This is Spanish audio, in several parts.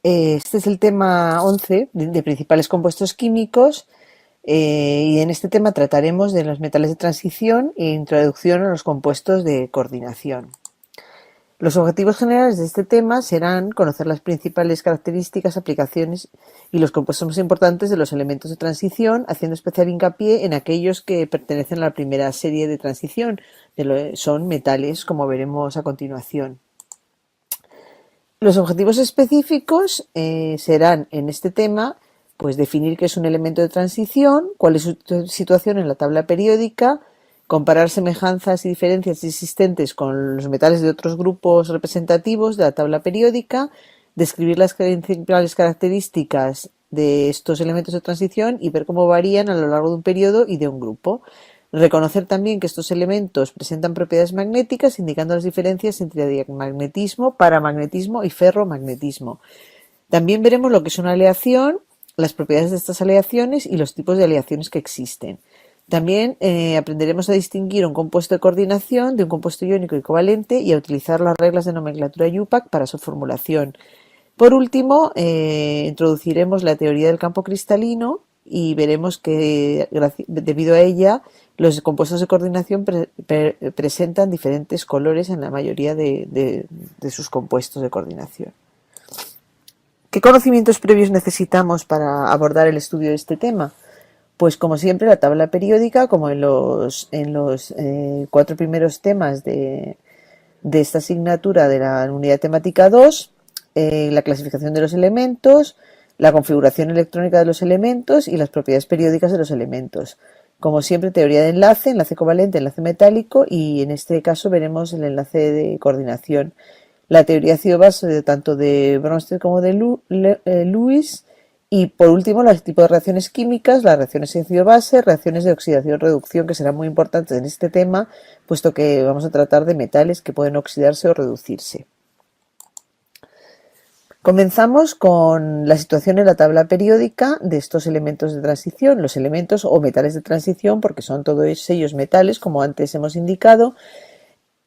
Este es el tema 11 de principales compuestos químicos y en este tema trataremos de los metales de transición e introducción a los compuestos de coordinación. Los objetivos generales de este tema serán conocer las principales características, aplicaciones y los compuestos más importantes de los elementos de transición, haciendo especial hincapié en aquellos que pertenecen a la primera serie de transición, son metales, como veremos a continuación. Los objetivos específicos serán en este tema pues definir qué es un elemento de transición, cuál es su situación en la tabla periódica, comparar semejanzas y diferencias existentes con los metales de otros grupos representativos de la tabla periódica, describir las principales características de estos elementos de transición y ver cómo varían a lo largo de un periodo y de un grupo. Reconocer también que estos elementos presentan propiedades magnéticas, indicando las diferencias entre diamagnetismo, paramagnetismo y ferromagnetismo. También veremos lo que es una aleación, las propiedades de estas aleaciones y los tipos de aleaciones que existen. También aprenderemos a distinguir un compuesto de coordinación de un compuesto iónico equivalente y a utilizar las reglas de nomenclatura IUPAC para su formulación. Por último, introduciremos la teoría del campo cristalino y veremos que debido a ella los compuestos de coordinación presentan diferentes colores en la mayoría de sus compuestos de coordinación. ¿Qué conocimientos previos necesitamos para abordar el estudio de este tema? Pues como siempre la tabla periódica, como en los 4 primeros temas de esta asignatura de la unidad temática 2, la clasificación de los elementos, la configuración electrónica de los elementos y las propiedades periódicas de los elementos. Como siempre, teoría de enlace covalente, enlace metálico y en este caso veremos el enlace de coordinación. La teoría ácido-base tanto de Bronsted como de Lewis y por último los tipos de reacciones químicas, las reacciones ácido-base, reacciones de oxidación-reducción que serán muy importantes en este tema puesto que vamos a tratar de metales que pueden oxidarse o reducirse. Comenzamos con la situación en la tabla periódica de estos elementos de transición, los elementos o metales de transición, porque son todos ellos metales, como antes hemos indicado.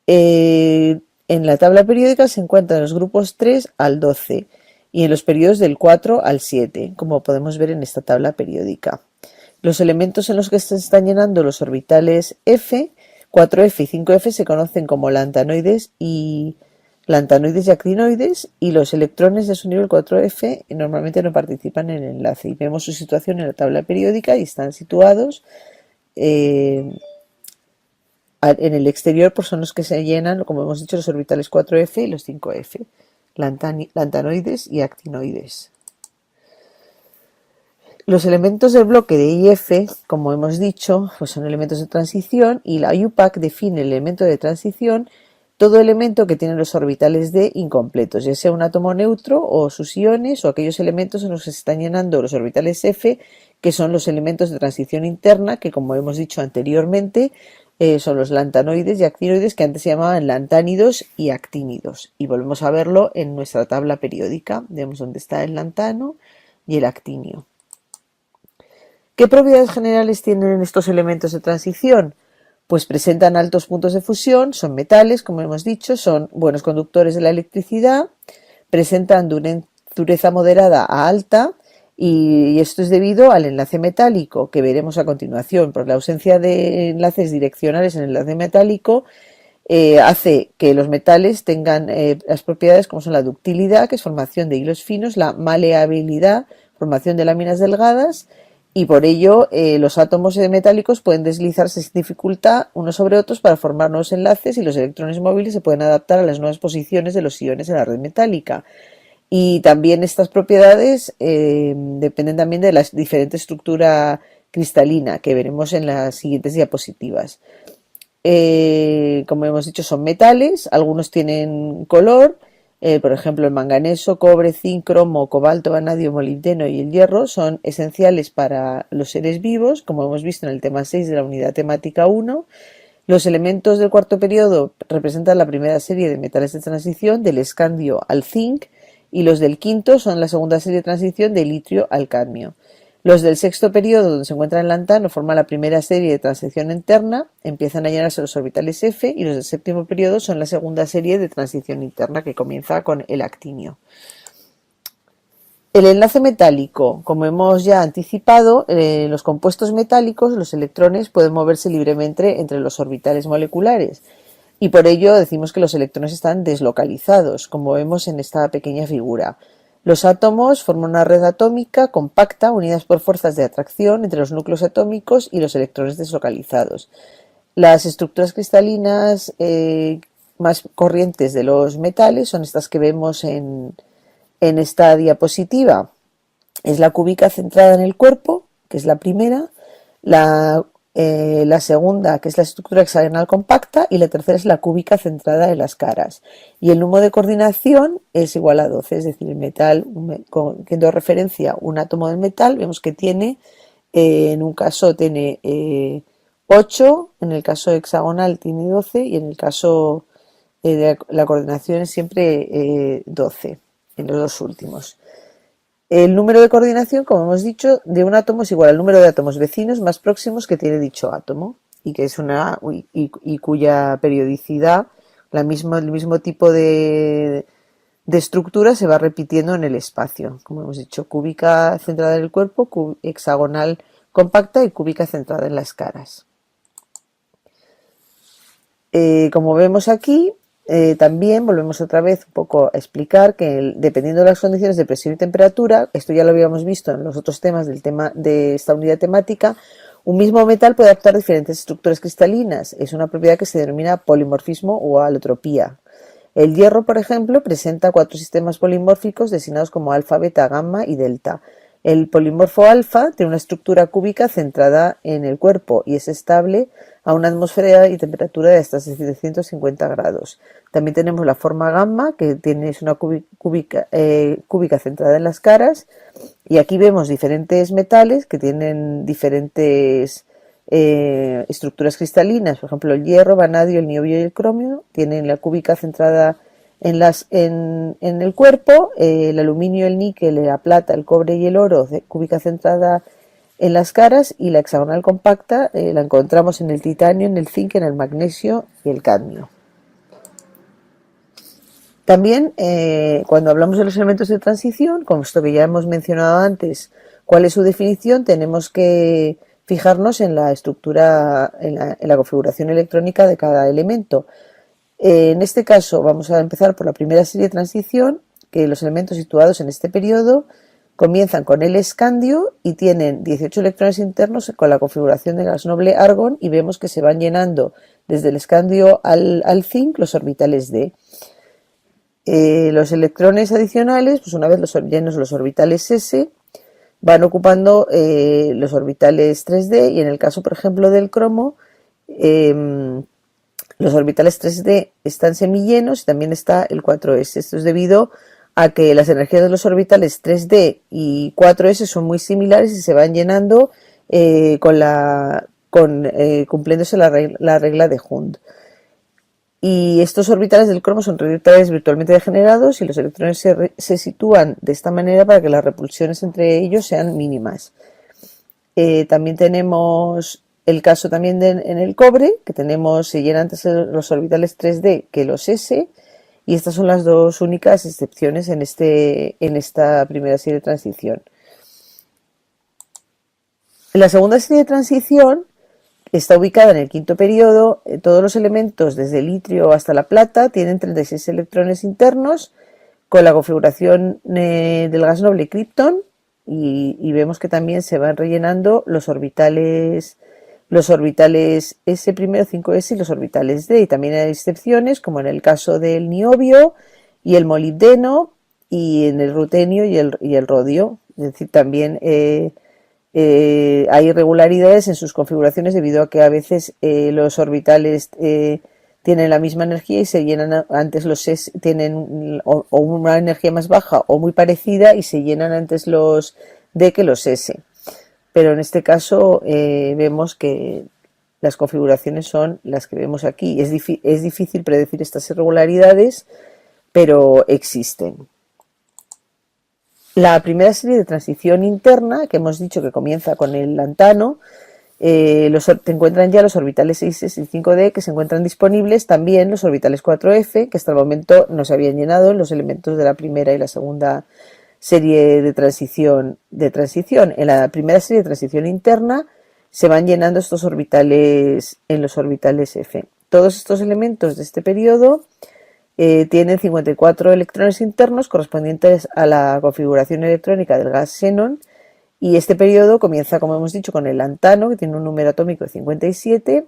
En la tabla periódica se encuentran los grupos 3 al 12 y en los periodos del 4 al 7, como podemos ver en esta tabla periódica. Los elementos en los que se están llenando los orbitales F, 4F y 5F se conocen como lantanoides y actinoides y los electrones de su nivel 4F normalmente no participan en el enlace y vemos su situación en la tabla periódica y están situados en el exterior, pues son los que se llenan, como hemos dicho, los orbitales 4F y los 5F, lantanoides y actinoides. Los elementos del bloque de IF, como hemos dicho, pues son elementos de transición y la IUPAC define el elemento de transición todo elemento que tiene los orbitales D incompletos, ya sea un átomo neutro o sus iones o aquellos elementos en los que se están llenando los orbitales F, que son los elementos de transición interna, que como hemos dicho anteriormente, son los lantanoides y actinoides que antes se llamaban lantánidos y actínidos. Y volvemos a verlo en nuestra tabla periódica. Vemos dónde está el lantano y el actinio. ¿Qué propiedades generales tienen estos elementos de transición? Pues presentan altos puntos de fusión, son metales, como hemos dicho, son buenos conductores de la electricidad, presentan dureza moderada a alta y esto es debido al enlace metálico que veremos a continuación. Por la ausencia de enlaces direccionales en el enlace metálico hace que los metales tengan las propiedades como son la ductilidad, que es formación de hilos finos, la maleabilidad, formación de láminas delgadas, y por ello los átomos metálicos pueden deslizarse sin dificultad unos sobre otros para formar nuevos enlaces y los electrones móviles se pueden adaptar a las nuevas posiciones de los iones en la red metálica. Y también estas propiedades dependen también de la diferente estructura cristalina que veremos en las siguientes diapositivas. Como hemos dicho, son metales, algunos tienen color. Por ejemplo, el manganeso, cobre, zinc, cromo, cobalto, vanadio, molibdeno y el hierro son esenciales para los seres vivos, como hemos visto en el tema 6 de la unidad temática 1. Los elementos del cuarto periodo representan la primera serie de metales de transición, del escandio al zinc, y los del quinto son la segunda serie de transición del litrio al cadmio. Los del sexto periodo, donde se encuentra el lantano, forman la primera serie de transición interna, empiezan a llenarse los orbitales F, y los del séptimo periodo son la segunda serie de transición interna, que comienza con el actinio. El enlace metálico, como hemos ya anticipado, los compuestos metálicos, los electrones pueden moverse libremente entre los orbitales moleculares y por ello decimos que los electrones están deslocalizados, como vemos en esta pequeña figura. Los átomos forman una red atómica compacta unidas por fuerzas de atracción entre los núcleos atómicos y los electrones deslocalizados. Las estructuras cristalinas más corrientes de los metales son estas que vemos en esta diapositiva. Es la cúbica centrada en el cuerpo, que es la primera, la segunda, que es la estructura hexagonal compacta, y la tercera es la cúbica centrada en las caras. Y el número de coordinación es igual a 12, es decir, el metal, haciendo referencia un átomo del metal, vemos que tiene, en un caso tiene 8, en el caso hexagonal tiene 12 y en el caso de la coordinación es siempre 12. En los dos últimos. El número de coordinación, como hemos dicho, de un átomo es igual al número de átomos vecinos más próximos que tiene dicho átomo y que es y cuya periodicidad, el mismo tipo de estructura se va repitiendo en el espacio. Como hemos dicho, cúbica centrada en el cuerpo, hexagonal compacta y cúbica centrada en las caras. Como vemos aquí, también volvemos otra vez un poco a explicar que dependiendo de las condiciones de presión y temperatura, esto ya lo habíamos visto en los otros temas de esta unidad temática, un mismo metal puede adoptar diferentes estructuras cristalinas. Es una propiedad que se denomina polimorfismo o alotropía. El hierro, por ejemplo, presenta 4 sistemas polimórficos designados como alfa, beta, gamma y delta. El polimorfo alfa tiene una estructura cúbica centrada en el cuerpo y es estable a una atmósfera y temperatura de hasta 750 grados. También tenemos la forma gamma, que es una cúbica centrada en las caras, y aquí vemos diferentes metales que tienen diferentes estructuras cristalinas. Por ejemplo, el hierro, vanadio, el niobio y el cromio tienen la cúbica centrada en el cuerpo, el aluminio, el níquel, la plata, el cobre y el oro, cúbica centrada en las caras, y la hexagonal compacta la encontramos en el titanio, en el zinc, en el magnesio y el cadmio. También cuando hablamos de los elementos de transición, como esto que ya hemos mencionado antes, cuál es su definición, tenemos que fijarnos en la estructura, en la configuración electrónica de cada elemento. En este caso vamos a empezar por la primera serie de transición, que los elementos situados en este periodo comienzan con el escandio y tienen 18 electrones internos con la configuración de gas noble argón, y vemos que se van llenando desde el escandio al zinc los orbitales D. Los electrones adicionales, pues una vez llenos los orbitales S, van ocupando los orbitales 3D, y en el caso, por ejemplo, del cromo, los orbitales 3D están semillenos y también está el 4S. Esto es debido a que las energías de los orbitales 3D y 4S son muy similares y se van llenando cumpliéndose la regla de Hund. Y estos orbitales del cromo son orbitales virtualmente degenerados y los electrones se sitúan de esta manera para que las repulsiones entre ellos sean mínimas. También tenemos el caso también en el cobre, que se llenan antes los orbitales 3D que los S, y estas son las dos únicas excepciones en esta primera serie de transición. En la segunda serie de transición está ubicada en el quinto periodo. Todos los elementos, desde el itrio hasta la plata, tienen 36 electrones internos con la configuración del gas noble Krypton, y vemos que también se van rellenando los orbitales S primero, 5S, y los orbitales D. Y también hay excepciones, como en el caso del niobio y el molibdeno, y en el rutenio y el rodio. Es decir, también hay irregularidades en sus configuraciones debido a que a veces los orbitales tienen la misma energía y se llenan antes los S, tienen o una energía más baja o muy parecida, y se llenan antes los D que los S. Pero en este caso vemos que las configuraciones son las que vemos aquí. Es difícil predecir estas irregularidades, pero existen. La primera serie de transición interna, que hemos dicho que comienza con el lantano, te encuentran ya los orbitales 6S y 5D que se encuentran disponibles, también los orbitales 4F, que hasta el momento no se habían llenado en los elementos de la primera y la segunda serie de transición. En la primera serie de transición interna se van llenando estos orbitales en los orbitales F. Todos estos elementos de este periodo tienen 54 electrones internos correspondientes a la configuración electrónica del gas xenón, y este periodo comienza, como hemos dicho, con el lantano, que tiene un número atómico de 57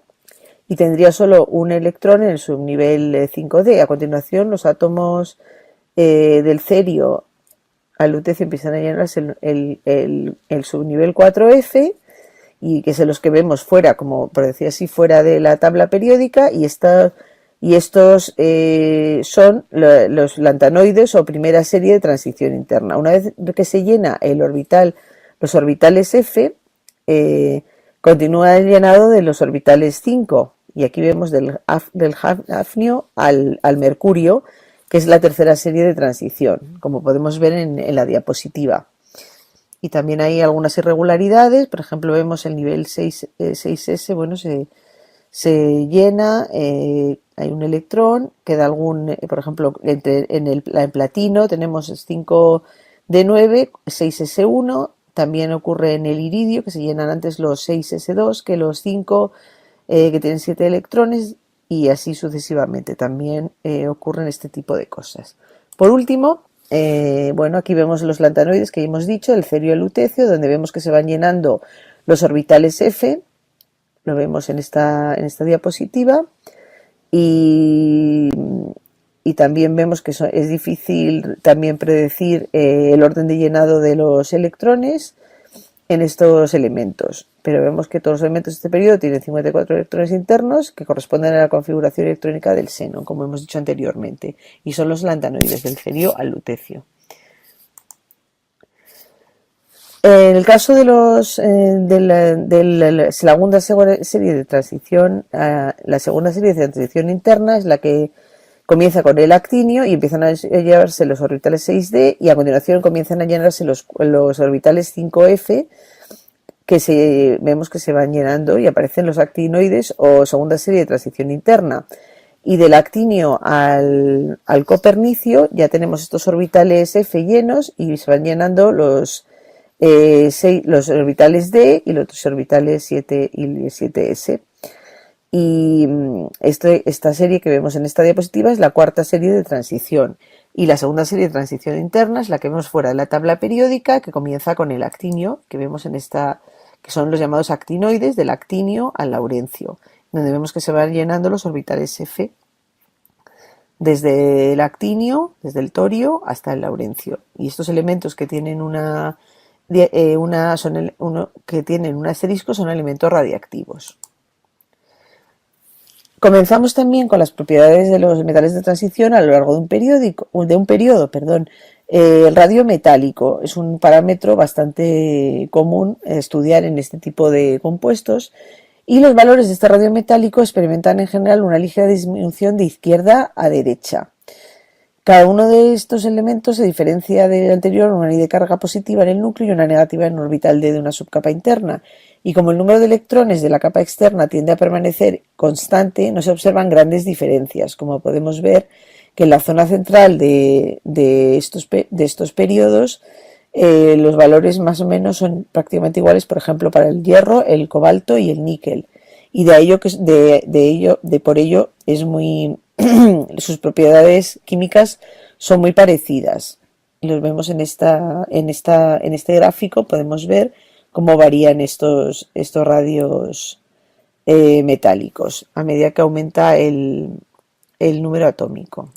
y tendría solo un electrón en el subnivel 5D. A continuación, los átomos del cerio al lutecio empiezan a llenarse el subnivel 4F, y que son los que vemos fuera, como por decir así, fuera de la tabla periódica, y estos son los lantanoides o primera serie de transición interna. Una vez que se llena los orbitales F, continúa el llenado de los orbitales 5, y aquí vemos del hafnio al mercurio, que es la tercera serie de transición, como podemos ver en la diapositiva. Y también hay algunas irregularidades, por ejemplo vemos el nivel 6S, bueno, se llena, hay un electrón, queda algún, por ejemplo, en platino tenemos 5D9, 6S1, también ocurre en el iridio, que se llenan antes los 6S2 que los 5 que tienen 7 electrones, y así sucesivamente. También ocurren este tipo de cosas. Por último, bueno, aquí vemos los lantanoides que ya hemos dicho, el cerio y el lutecio, donde vemos que se van llenando los orbitales F, lo vemos en esta diapositiva, y también vemos que es difícil también predecir el orden de llenado de los electrones en estos elementos, pero vemos que todos los elementos de este periodo tienen 54 electrones internos que corresponden a la configuración electrónica del xenón, como hemos dicho anteriormente, y son los lantanoides del cerio al lutecio. En el caso de la segunda serie de transición, la segunda serie de transición interna es la que comienza con el actinio y empiezan a llevarse los orbitales 6D, y a continuación comienzan a llenarse los orbitales 5F, que vemos que se van llenando y aparecen los actinoides o segunda serie de transición interna. Y del actinio al copernicio ya tenemos estos orbitales F llenos, y se van llenando los orbitales D y los orbitales 7 y 7S. Y esta serie que vemos en esta diapositiva es la cuarta serie de transición, y la segunda serie de transición interna es la que vemos fuera de la tabla periódica, que comienza con el actinio, que vemos en esta, que son los llamados actinoides, del actinio al laurencio, donde vemos que se van llenando los orbitales F desde el actinio, desde el torio hasta el laurencio. Y estos elementos que tienen que tienen un asterisco son elementos radiactivos. Comenzamos también con las propiedades de los metales de transición a lo largo de un periodo. El radio metálico es un parámetro bastante común estudiar en este tipo de compuestos, y los valores de este radio metálico experimentan en general una ligera disminución de izquierda a derecha. Cada uno de estos elementos se diferencia del anterior una unidad de carga positiva en el núcleo y una negativa en el orbital D de una subcapa interna, y como el número de electrones de la capa externa tiende a permanecer constante, no se observan grandes diferencias, como podemos ver que en la zona central de estos periodos los valores más o menos son prácticamente iguales, por ejemplo, para el hierro, el cobalto y el níquel, y por ello es muy sus propiedades químicas son muy parecidas. Los vemos en este gráfico, podemos ver cómo varían estos radios metálicos a medida que aumenta el número atómico.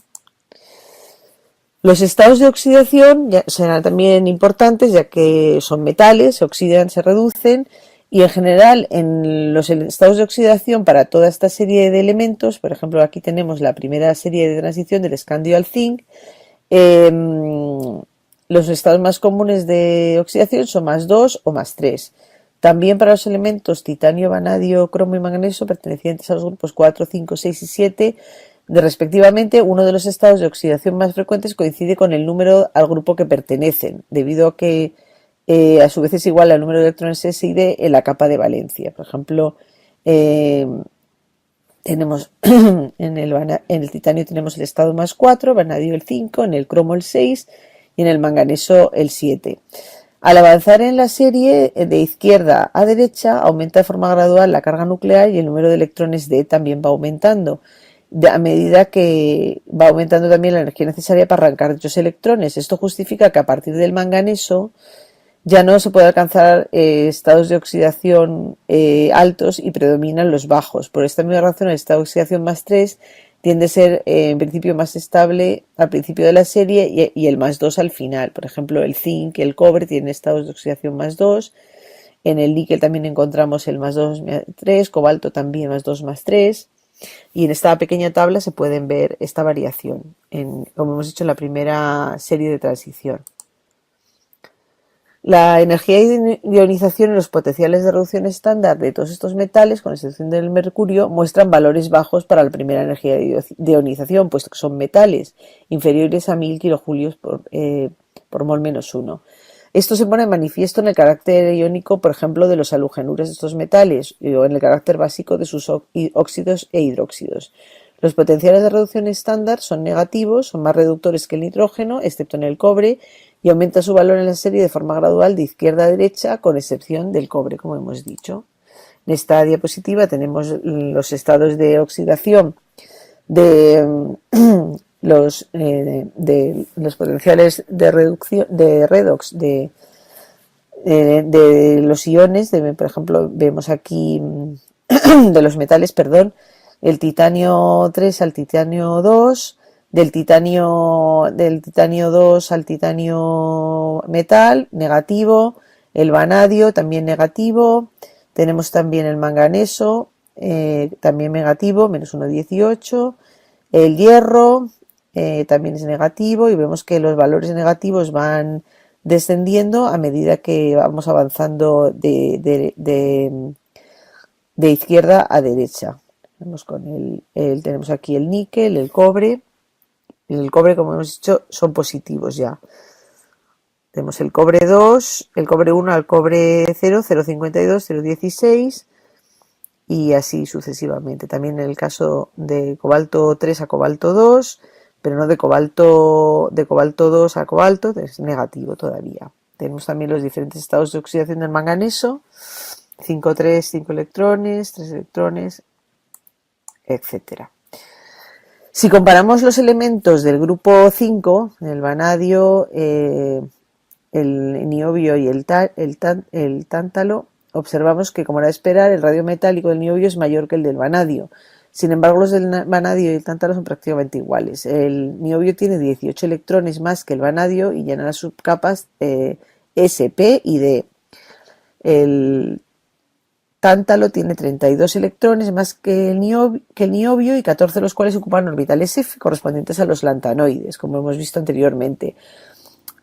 Los estados de oxidación serán también importantes, ya que son metales, se oxidan, se reducen, y en general en los estados de oxidación para toda esta serie de elementos, por ejemplo aquí tenemos la primera serie de transición del escandio al zinc, los estados más comunes de oxidación son +2 o +3. También para los elementos titanio, vanadio, cromo y magnesio pertenecientes a los grupos 4, 5, 6 y 7, respectivamente, uno de los estados de oxidación más frecuentes coincide con el número al grupo que pertenecen, debido a que a su vez es igual al número de electrones S y D en la capa de valencia. Por ejemplo, tenemos en el titanio tenemos el estado +4, vanadio el 5, en el cromo el 6 y en el manganeso el 7. Al avanzar en la serie de izquierda a derecha aumenta de forma gradual la carga nuclear y el número de electrones D también va aumentando. A medida que va aumentando también la energía necesaria para arrancar dichos electrones. Esto justifica que a partir del manganeso ya no se puede alcanzar estados de oxidación altos y predominan los bajos. Por esta misma razón, el estado de oxidación más 3 tiende a ser en principio más estable al principio de la serie y el más 2 al final. Por ejemplo, el zinc y el cobre tienen estados de oxidación más 2. En el níquel también encontramos el más 2, más 3, cobalto también más 2, más 3. Y en esta pequeña tabla se pueden ver esta variación, como hemos dicho en la primera serie de transición. La energía de ionización y los potenciales de reducción estándar de todos estos metales, con excepción del mercurio, muestran valores bajos para la primera energía de ionización, puesto que son metales inferiores a 1000 kilojulios por mol menos 1. Esto se pone de manifiesto en el carácter iónico, por ejemplo, de los halogenuros de estos metales o en el carácter básico de sus óxidos e hidróxidos. Los potenciales de reducción estándar son negativos, son más reductores que el nitrógeno, excepto en el cobre, y aumenta su valor en la serie de forma gradual de izquierda a derecha, con excepción del cobre, como hemos dicho. En esta diapositiva tenemos los estados de oxidación de los potenciales de reducción de redox de los iones, por ejemplo, vemos aquí de los metales, el titanio 3 al titanio 2, del titanio 2 al titanio metal, negativo, el vanadio también negativo, tenemos también el manganeso, también negativo, menos 1,18, el hierro también es negativo y vemos que los valores negativos van descendiendo a medida que vamos avanzando de izquierda a derecha. Tenemos aquí el níquel, el cobre. El cobre, como hemos dicho, son positivos ya. Tenemos el cobre 2, el cobre 1 al cobre 0, 0,52, 0,16 y así sucesivamente. También en el caso de cobalto 3 a cobalto 2, pero no de cobalto 2 a cobalto, es negativo todavía. Tenemos también los diferentes estados de oxidación del manganeso, 5, 3, 5 electrones, 3 electrones, etcétera. Si comparamos los elementos del grupo 5, el vanadio, el niobio y el tántalo, observamos que, como era de esperar, el radio metálico del niobio es mayor que el del vanadio. Sin embargo, los del vanadio y el tántalo son prácticamente iguales. El niobio tiene 18 electrones más que el vanadio y llena las subcapas S, P y D. El tántalo tiene 32 electrones más que el niobio y 14 de los cuales ocupan orbitales F correspondientes a los lantanoides, como hemos visto anteriormente.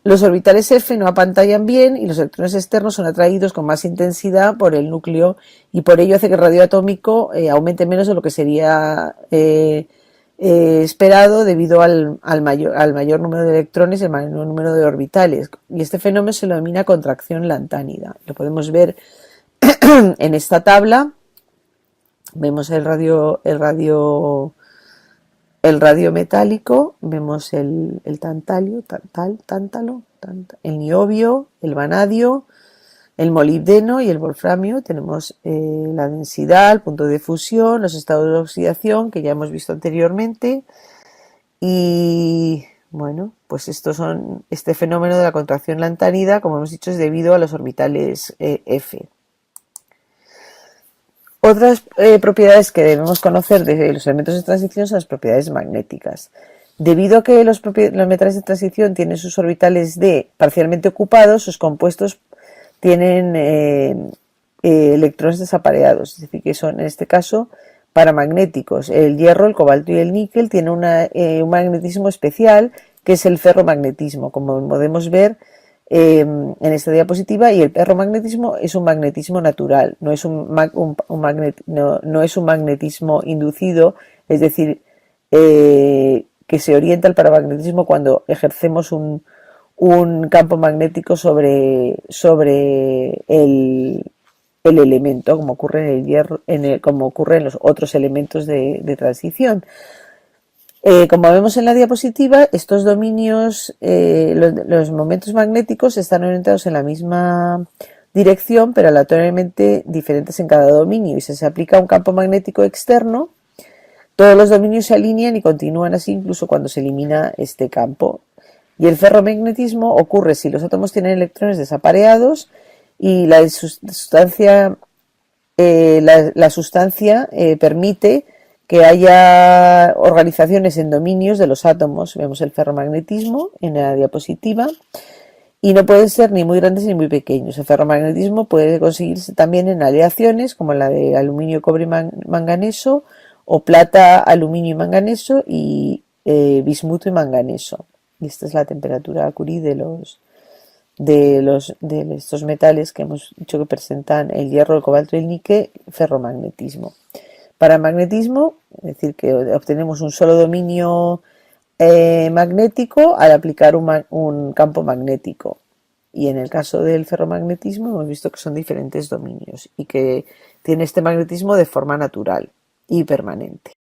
Los orbitales F no apantallan bien y los electrones externos son atraídos con más intensidad por el núcleo y por ello hace que el radio atómico aumente menos de lo que sería esperado debido al mayor número de electrones y el mayor número de orbitales. Y este fenómeno se lo denomina contracción lantánida. Lo podemos ver en esta tabla. Vemos el radio metálico, vemos el tántalo, el niobio, el vanadio, el molibdeno y el wolframio. Tenemos la densidad, el punto de fusión, los estados de oxidación que ya hemos visto anteriormente. Y bueno, pues este fenómeno de la contracción lantánida, como hemos dicho, es debido a los orbitales F. Otras propiedades que debemos conocer de los elementos de transición son las propiedades magnéticas. Debido a que los metales de transición tienen sus orbitales D parcialmente ocupados, sus compuestos tienen electrones desapareados, es decir, que son en este caso paramagnéticos. El hierro, el cobalto y el níquel tienen un magnetismo especial que es el ferromagnetismo, como podemos ver en esta diapositiva, y el ferromagnetismo es un magnetismo natural, no es un magnetismo inducido, es decir, que se orienta al paramagnetismo cuando ejercemos un campo magnético sobre el elemento, como ocurre en el hierro, como ocurre en los otros elementos de transición. Como vemos en la diapositiva, estos dominios, los momentos magnéticos están orientados en la misma dirección, pero aleatoriamente diferentes en cada dominio. Y si se aplica un campo magnético externo, todos los dominios se alinean y continúan así incluso cuando se elimina este campo. Y el ferromagnetismo ocurre si los átomos tienen electrones desapareados y la sustancia permite que haya organizaciones en dominios de los átomos. Vemos el ferromagnetismo en la diapositiva y no pueden ser ni muy grandes ni muy pequeños. El ferromagnetismo puede conseguirse también en aleaciones como la de aluminio, cobre y manganeso, o plata, aluminio y manganeso, y bismuto y manganeso. Y esta es la temperatura Curie de estos metales que hemos dicho que presentan el hierro, el cobalto y el níquel, ferromagnetismo. Para magnetismo, es decir, que obtenemos un solo dominio magnético al aplicar un campo magnético. Y en el caso del ferromagnetismo hemos visto que son diferentes dominios y que tiene este magnetismo de forma natural y permanente.